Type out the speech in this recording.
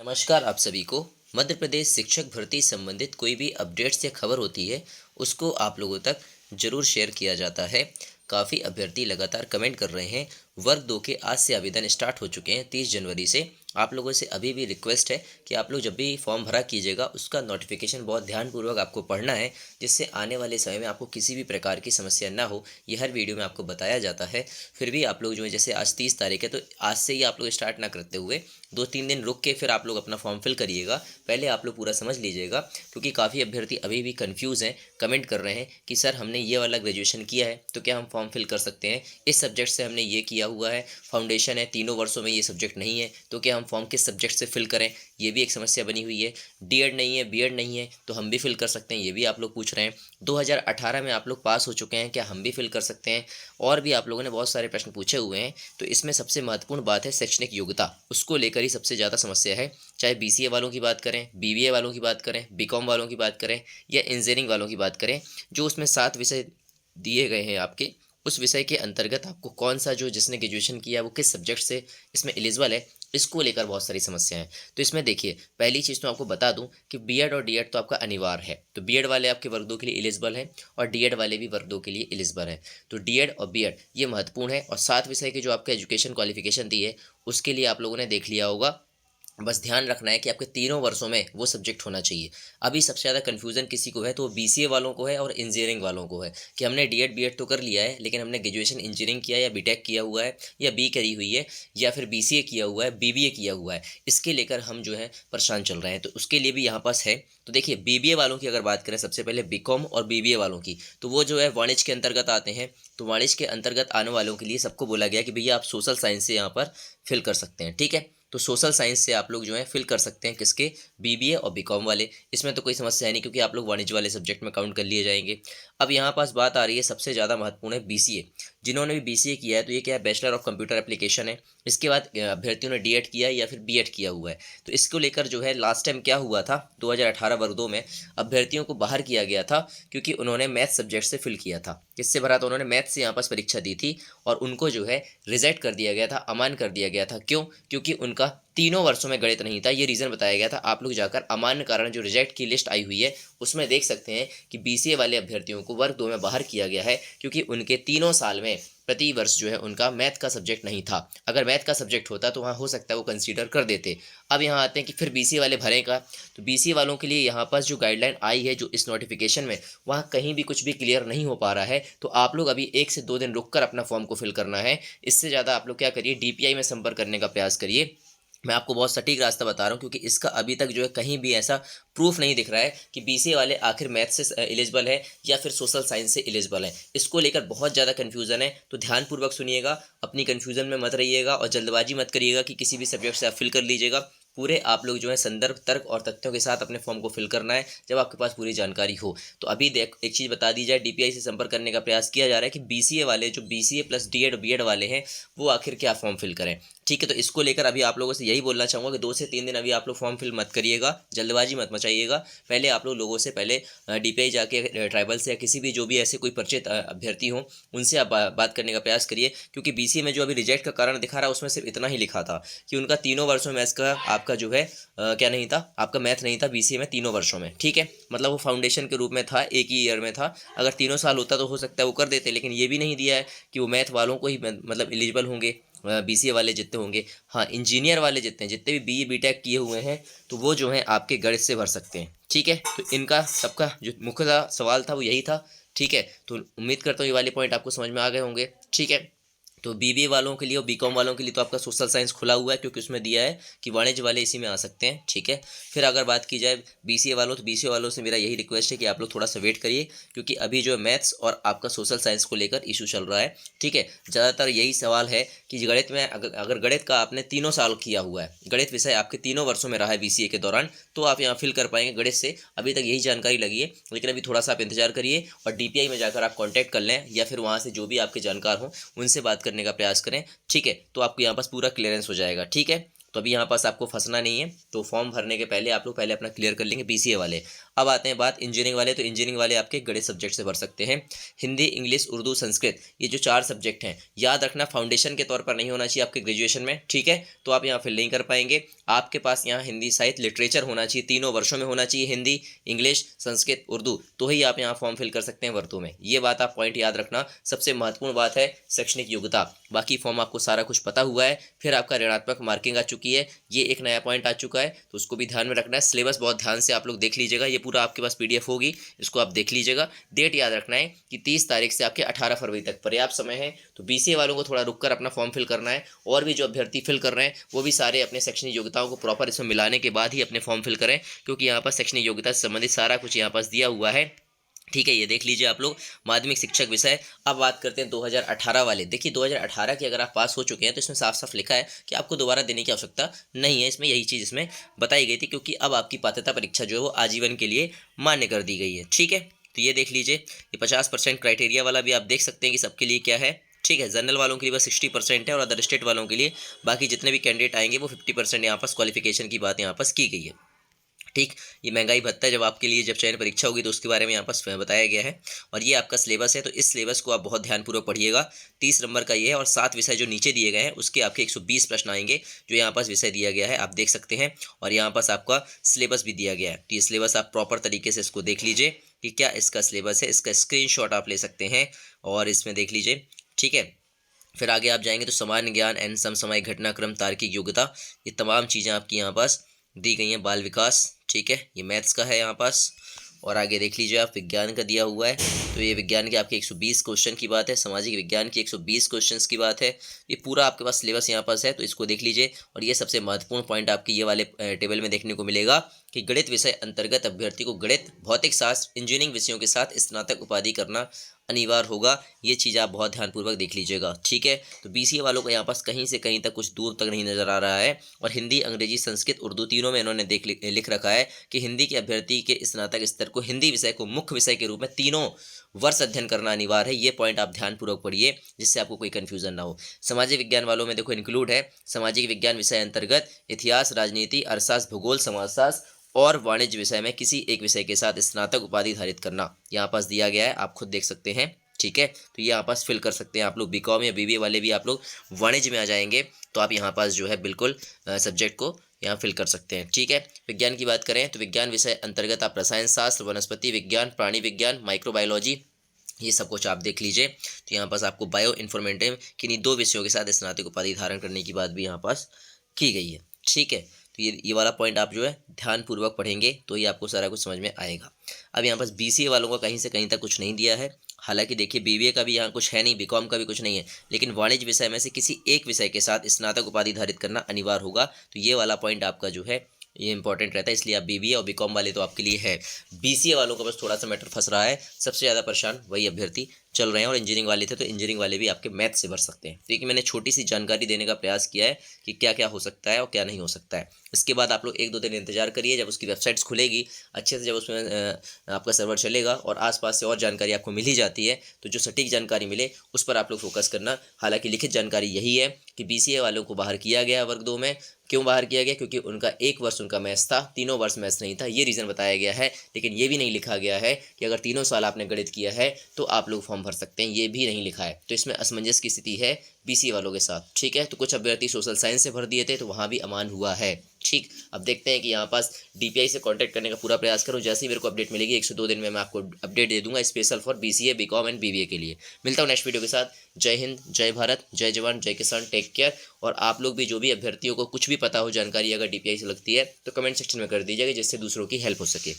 नमस्कार आप सभी को। मध्य प्रदेश शिक्षक भर्ती संबंधित कोई भी अपडेट्स या खबर होती है उसको आप लोगों तक जरूर शेयर किया जाता है। काफ़ी अभ्यर्थी लगातार कमेंट कर रहे हैं। वर्ग 2 के आज से आवेदन स्टार्ट हो चुके हैं 30 जनवरी से। आप लोगों से अभी भी रिक्वेस्ट है कि आप लोग जब भी फॉर्म भरा कीजिएगा उसका नोटिफिकेशन बहुत ध्यानपूर्वक आपको पढ़ना है, जिससे आने वाले समय में आपको किसी भी प्रकार की समस्या ना हो। ये हर वीडियो में आपको बताया जाता है। फिर भी आप लोग जो है, जैसे आज 30 तारीख है तो आज से ही आप लोग स्टार्ट ना करते हुए 2-3 दिन रुक के फिर आप लोग अपना फॉर्म फिल करिएगा। पहले आप लोग पूरा समझ लीजिएगा, क्योंकि काफ़ी अभ्यर्थी अभी भी कंफ्यूज हैं। कमेंट कर रहे हैं कि सर हमने ये वाला ग्रेजुएशन किया है तो क्या हम फॉर्म फिल कर सकते हैं, इस सब्जेक्ट से हमने ये किया हुआ है, फाउंडेशन है, तीनों वर्षों में ये सब्जेक्ट नहीं है तो क्या हम फॉर्म किस सब्जेक्ट से फिल करें। ये भी एक समस्या बनी हुई है। डीएड नहीं है, बीएड नहीं है तो हम भी फिल कर सकते हैं, ये भी आप लोग पूछ रहे हैं। 2018 में आप लोग पास हो चुके हैं, क्या हम भी फिल कर सकते हैं। और भी आप लोगों ने बहुत सारे प्रश्न पूछे हुए हैं। तो इसमें सबसे महत्वपूर्ण बात है शैक्षणिक योग्यता, उसको लेकर ही सबसे ज़्यादा समस्या है। चाहे बीसीए वालों की बात करें, बीबीए वालों की बात करें, बीकॉम वालों की बात करें या इंजीनियरिंग वालों की बात करें, जो उसमें 7 विषय दिए गए हैं आपके, उस विषय के अंतर्गत आपको कौन सा, जो जिसने ग्रेजुएशन किया है वो किस सब्जेक्ट से इसमें एलिजिबल है, इसको लेकर बहुत सारी समस्याएं हैं। तो इसमें देखिए, पहली चीज़ तो आपको बता दूं कि बीएड और डीएड तो आपका अनिवार्य है। तो बीएड वाले आपके वर्ग 2 के लिए एलिजिबल हैं और डीएड वाले भी वर्ग 2 के लिए एलिजिबल हैं। तो डीएड और बीएड ये महत्वपूर्ण है। और 7 विषय के जो आपका एजुकेशन क्वालिफिकेशन दी है उसके लिए आप लोगों ने देख लिया होगा। बस ध्यान रखना है कि आपके तीनों वर्षों में वो सब्जेक्ट होना चाहिए। अभी सबसे ज़्यादा कन्फ्यूज़न किसी को है तो वो बीसीए वालों को है और इंजीनियरिंग वालों को है कि हमने डीएड बीएड तो कर लिया है, लेकिन हमने ग्रेजुएशन इंजीनियरिंग किया या बीटेक किया हुआ है या बी करी हुई है या फिर बीसीए किया हुआ है, बीबीए किया हुआ है, इसके लेकर हम जो है परेशान चल रहे हैं। तो उसके लिए भी यहाँ पास है। तो देखिए, बीबीए वालों की अगर बात करें, सबसे पहले बीकॉम और बीबीए वालों की, तो वो जो है वाणिज्य के अंतर्गत आते हैं। तो वाणिज्य के अंतर्गत आने वालों के लिए सबको बोला गया कि भैया आप सोशल साइंस से यहाँ पर फिल कर सकते हैं। ठीक है, तो सोशल साइंस से आप लोग जो है फिल कर सकते हैं किसके, बीबीए और बीकॉम वाले। इसमें तो कोई समस्या है नहीं, क्योंकि आप लोग वाणिज्य वाले सब्जेक्ट में काउंट कर लिए जाएंगे। अब यहाँ पास बात आ रही है, सबसे ज़्यादा महत्वपूर्ण है बीसीए। जिन्होंने भी बीसीए किया है तो ये क्या है, बैचलर ऑफ कंप्यूटर एप्लीकेशन है। इसके बाद अभ्यर्थियों ने डीएड किया है या फिर बीएड किया हुआ है। तो इसको लेकर जो है लास्ट टाइम क्या हुआ था, 2018 वर्ग 2 में अभ्यर्थियों को बाहर किया गया था, क्योंकि उन्होंने मैथ सब्जेक्ट से फिल किया था। किससे भरा था, उन्होंने मैथ से यहाँ पास परीक्षा दी थी और उनको जो है रिजेक्ट कर दिया गया था, अमान्य कर दिया गया था। क्यों? क्योंकि उनका तीनों वर्षों में गणित नहीं था। ये रीज़न बताया गया था। आप लोग जाकर अमान्य कारण जो रिजेक्ट की लिस्ट आई हुई है उसमें देख सकते हैं कि बीसीए वाले अभ्यर्थियों को वर्ग 2 में बाहर किया गया है, क्योंकि उनके तीनों साल में प्रति वर्ष जो है उनका मैथ का सब्जेक्ट नहीं था। अगर मैथ का सब्जेक्ट होता तो वहाँ हो सकता है वो कंसीडर कर देते। अब यहाँ आते हैं कि फिर बीसीए वाले भरें का। तो बीसीए वालों के लिए यहाँ पास जो गाइडलाइन आई है, जो इस नोटिफिकेशन में, वहाँ कहीं भी कुछ भी क्लियर नहीं हो पा रहा है। तो आप लोग अभी 1 से 2 दिन रुक कर अपना फॉर्म को फिल करना है। इससे ज़्यादा आप लोग क्या करिए, डीपीआई में संपर्क करने का प्रयास करिए। मैं आपको बहुत सटीक रास्ता बता रहा हूँ, क्योंकि इसका अभी तक जो है कहीं भी ऐसा प्रूफ नहीं दिख रहा है कि बीसीए वाले आखिर मैथ से एलिजिबल है या फिर सोशल साइंस से एलिजिबल है। इसको लेकर बहुत ज़्यादा कन्फ्यूज़न है। तो ध्यानपूर्वक सुनिएगा, अपनी कन्फ्यूज़न में मत रहिएगा और जल्दबाजी मत करिएगा कि किसी भी सब्जेक्ट से आप फिल कर लीजिएगा। पूरे आप लोग जो है संदर्भ, तर्क और तथ्यों के साथ अपने फॉर्म को फिल करना है, जब आपके पास पूरी जानकारी हो। तो अभी देख, एक चीज़ बता दी जाए, डीपीआई से संपर्क करने का प्रयास किया जा रहा है कि बीसीए वाले, जो बीसीए प्लस डीएड बीएड वाले हैं, वो आखिर क्या फॉर्म फिल करें। ठीक है, तो इसको लेकर अभी आप लोगों से यही बोलना चाहूँगा कि 2 से 3 दिन अभी आप लोग फॉर्म फिल मत करिएगा, जल्दबाजी मत मचाइएगा। पहले आप लोगों से पहले डीपीआई जाके ट्राइबल से या किसी भी जो भी ऐसे कोई परिचित अभ्यर्थी हों उनसे आप बात करने का प्रयास करिए। क्योंकि बीसीए में जो अभी रिजेक्ट का कारण दिखा रहा है उसमें सिर्फ इतना ही लिखा था कि उनका तीनों वर्षों में मैथ्स का आपका जो है क्या नहीं था, आपका मैथ नहीं था बीसीए में तीनों वर्षों में। ठीक है, मतलब वो फाउंडेशन के रूप में था, एक ही ईयर में था। अगर तीनों साल होता तो हो सकता है वो कर देते, लेकिन ये भी नहीं दिया है कि वो मैथ वालों को ही मतलब एलिजिबल होंगे, बीसीए वाले जितने होंगे। हाँ, इंजीनियर वाले जितने भी बीई बीटेक किए हुए हैं तो वो जो है आपके गणित से भर सकते हैं। ठीक है, तो इनका सबका जो मुख्य सवाल था वो यही था। ठीक है, तो उम्मीद करता हूँ ये वाले पॉइंट आपको समझ में आ गए होंगे। ठीक है, तो बीबीए वालों के लिए और बीकॉम वालों के लिए तो आपका सोशल साइंस खुला हुआ है, क्योंकि उसमें दिया है कि वाणिज्य वाले इसी में आ सकते हैं। ठीक है, फिर अगर बात की जाए बीसीए वालों, तो बीसीए वालों से मेरा यही रिक्वेस्ट है कि आप लोग थोड़ा सा वेट करिए, क्योंकि अभी जो मैथ्स और आपका सोशल साइंस को लेकर इशू चल रहा है। ठीक है, ज़्यादातर यही सवाल है कि गणित में अगर गणित का आपने तीनों साल किया हुआ है, गणित विषय आपके तीनों वर्षों में रहा है बीसीए के दौरान, तो आप यहाँ फिल कर पाएंगे गणित से। अभी तक यही जानकारी लगी है, लेकिन अभी थोड़ा सा आप इंतजार करिए और डीपीआई में जाकर आप कॉन्टैक्ट कर लें, या फिर वहाँ से जो भी आपके जानकार हों उनसे बात करने का प्रयास करें। ठीक है, तो आपको यहाँ पास पूरा क्लियरेंस हो जाएगा। ठीक है, तो अभी यहाँ पास आपको फंसना नहीं है। तो फॉर्म भरने के पहले आप लोग पहले अपना क्लियर कर लेंगे BCA वाले। अब आते हैं बात इंजीनियरिंग वाले, तो इंजीनियरिंग वाले आपके गणित सब्जेक्ट से भर सकते हैं। हिंदी, इंग्लिश, उर्दू, संस्कृत, ये जो 4 सब्जेक्ट हैं, याद रखना फाउंडेशन के तौर पर नहीं होना चाहिए आपके ग्रेजुएशन में, ठीक है। तो आप यहाँ फिल नहीं कर पाएंगे। आपके पास यहाँ हिंदी साहित्य लिटरेचर होना चाहिए, तीनों वर्षों में होना चाहिए, हिंदी, इंग्लिश, संस्कृत, उर्दू, तो ही आप यहाँ फॉर्म फिल कर सकते हैं वर्तों में। ये बात आप पॉइंट याद रखना। सबसे महत्वपूर्ण बात है शैक्षणिक योग्यता। बाकी फॉर्म आपको सारा कुछ पता हुआ है, फिर आपका ऋणात्मक मार्किंग आ चुकी है, ये एक नया पॉइंट आ चुका है, तो उसको भी ध्यान में रखना है। सिलेबस बहुत ध्यान से आप लोग देख लीजिएगा, ये पूरा आपके पास PDF होगी, इसको आप देख लीजिएगा। डेट याद रखना है कि 30 तारीख से आपके 18 फरवरी तक पर्याप्त समय है। तो BCA वालों को थोड़ा रुककर अपना फॉर्म फिल करना है, और भी जो अभ्यर्थी फिल कर रहे हैं वो भी सारे अपने शैक्षणिक योग्यताओं को प्रॉपर इसमें मिलाने के बाद ही अपने फॉर्म फिल करें, क्योंकि यहाँ पर शैक्षणिक योग्यता से संबंधित सारा कुछ यहाँ पास दिया हुआ है, ठीक है। ये देख लीजिए आप लोग, माध्यमिक शिक्षक विषय। अब बात करते हैं 2018 वाले। देखिए 2018 की अगर आप पास हो चुके हैं तो इसमें साफ साफ लिखा है कि आपको दोबारा देने की आवश्यकता नहीं है। इसमें यही चीज़ इसमें बताई गई थी, क्योंकि अब आपकी पात्रता परीक्षा जो है वो आजीवन के लिए मान्य कर दी गई है, ठीक है। तो ये देख लीजिए, ये 50% क्राइटेरिया वाला भी आप देख सकते हैं कि सबके लिए क्या है, ठीक है। जनरल वालों के लिए बस 60% है, और अदर स्टेट वालों के लिए बाकी जितने भी कैंडिडेट आएंगे वो 50% यहाँ पास क्वालिफिकेशन की बात यहाँ पास की गई है, ठीक। ये महंगाई भत्ता जब आपके लिए जब चयन परीक्षा होगी तो उसके बारे में यहाँ पर बताया गया है। और ये आपका सिलेबस है, तो इस सिलेबस को आप बहुत ध्यानपूर्वक पढ़िएगा। 30 नंबर का ये है, और 7 विषय जो नीचे दिए गए हैं उसके आपके 120 प्रश्न आएंगे, जो यहाँ पास विषय दिया गया है आप देख सकते हैं। और यहाँ पास आपका सिलेबस भी दिया गया है, तो ये सिलेबस आप प्रॉपर तरीके से इसको देख लीजिए कि क्या इसका सिलेबस है। इसका स्क्रीनशॉट आप ले सकते हैं और इसमें देख लीजिए, ठीक है। फिर आगे आप जाएंगे तो सामान्य ज्ञान एंड समसामयिक घटनाक्रम, तार्किक योग्यता, ये तमाम चीज़ें आपकी यहाँ पास दी गई हैं। बाल विकास, ठीक है, ये मैथ्स का है यहाँ पास। और आगे देख लीजिए आप विज्ञान का दिया हुआ है, तो ये विज्ञान के आपके 120 क्वेश्चन की बात है, सामाजिक विज्ञान की 120 क्वेश्चंस की बात है। ये पूरा आपके पास सिलेबस यहाँ पास है, तो इसको देख लीजिए। और ये सबसे महत्वपूर्ण पॉइंट आपकी ये वाले टेबल में देखने को मिलेगा कि गणित विषय अंतर्गत अभ्यर्थी को गणित, भौतिक शास्त्र, इंजीनियरिंग विषयों के साथ स्नातक उपाधि करना अनिवार्य होगा। ये चीज़ आप बहुत ध्यानपूर्वक देख लीजिएगा, ठीक है। तो BCA वालों को यहाँ पास कहीं से कहीं तक कुछ दूर तक नहीं नज़र आ रहा है। और हिंदी, अंग्रेजी, संस्कृत, उर्दू तीनों में इन्होंने लिख रखा है कि हिंदी के अभ्यर्थी के स्नातक स्तर को हिंदी विषय को मुख्य विषय के रूप में तीनों वर्ष अध्ययन करना अनिवार्य है। ये पॉइंट आप ध्यानपूर्वक पढ़िए, जिससे आपको कोई कन्फ्यूजन ना हो। सामाजिक विज्ञान वालों में देखो इंक्लूड है, सामाजिक विज्ञान विषय अंतर्गत इतिहास, राजनीति, अर्थशास्त्र, भूगोल, समाजशास्त्र और वाणिज्य विषय में किसी एक विषय के साथ स्नातक उपाधि धारित करना यहाँ पास दिया गया है, आप खुद देख सकते हैं, ठीक है। तो ये यहाँ पास फिल कर सकते हैं आप लोग। BCom या BBA वाले भी आप लोग वाणिज्य में आ जाएंगे तो आप यहाँ पास जो है बिल्कुल सब्जेक्ट को यहाँ फिल कर सकते हैं, ठीक है। विज्ञान की बात करें तो विज्ञान विषय अंतर्गत आप रसायन शास्त्र, वनस्पति विज्ञान, प्राणी विज्ञान, माइक्रोबायोलॉजी, ये सब कुछ आप देख लीजिए। तो यहाँ पास आपको बायो इन्फॉर्मेटिव किन्हीं 2 विषयों के साथ स्नातक उपाधि धारण करने की बात भी यहाँ पास की गई है, ठीक है। तो ये वाला पॉइंट आप जो है ध्यानपूर्वक पढ़ेंगे तो ये आपको सारा कुछ समझ में आएगा। अब यहाँ पास BCA वालों का कहीं से कहीं तक कुछ नहीं दिया है। हालांकि देखिए BBA का भी यहाँ कुछ है नहीं, BCom का भी कुछ नहीं है, लेकिन वाणिज्य विषय में से किसी एक विषय के साथ स्नातक उपाधि धारित करना अनिवार्य होगा। तो ये वाला पॉइंट आपका जो है ये इंपॉर्टेंट रहता है, इसलिए आप BBA और BCom वाले तो आपके लिए है। BCA वालों का बस थोड़ा सा मैटर फंस रहा है, सबसे ज़्यादा परेशान वही अभ्यर्थी चल रहे हैं। और इंजीनियरिंग वाले थे तो इंजीनियरिंग वाले भी आपके मैथ से भर सकते हैं। देखिए मैंने छोटी सी जानकारी देने का प्रयास किया है कि क्या क्या हो सकता है और क्या नहीं हो सकता है। इसके बाद आप लोग 1-2 दिन इंतजार करिए, जब उसकी वेबसाइट्स खुलेगी अच्छे से, जब उसमें आपका सर्वर चलेगा और आसपास से और जानकारी आपको मिल ही जाती है, तो जो सटीक जानकारी मिले उस पर आप लोग फोकस करना। हालांकि लिखित जानकारी यही है कि BCA वालों को बाहर किया गया वर्ग 2 में। क्यों बाहर किया गया? क्योंकि उनका 1 वर्ष उनका मैथ्स था, तीनों वर्ष मैथ्स नहीं था, ये रीज़न बताया गया है। लेकिन ये भी नहीं लिखा गया है कि अगर तीनों साल आपने गणित किया है तो आप लोग फॉर्म भर सकते हैं, ये भी नहीं लिखा है। तो इसमें असमंजस की स्थिति है BCA वालों के साथ, ठीक है। तो कुछ अभ्यर्थी सोशल साइंस से भर दिए थे तो वहाँ भी अमान हुआ है, ठीक। अब देखते हैं कि यहाँ पास DPI से कांटेक्ट करने का पूरा प्रयास करूँ। जैसे ही मेरे को अपडेट मिलेगी 1 से 2 दिन में मैं आपको अपडेट दे दूंगा, special for BCA, BCom and BBA के लिए। मिलता हूँ नेक्स्ट वीडियो के साथ। जय हिंद, जय भारत, जय जवान, जय किसान, टेक केयर। और आप लोग भी जो भी अभ्यर्थियों को कुछ भी पता हो जानकारी अगर DPI से लगती है तो कमेंट सेक्शन में कर दीजिएगा, जिससे दूसरों की हेल्प हो सके।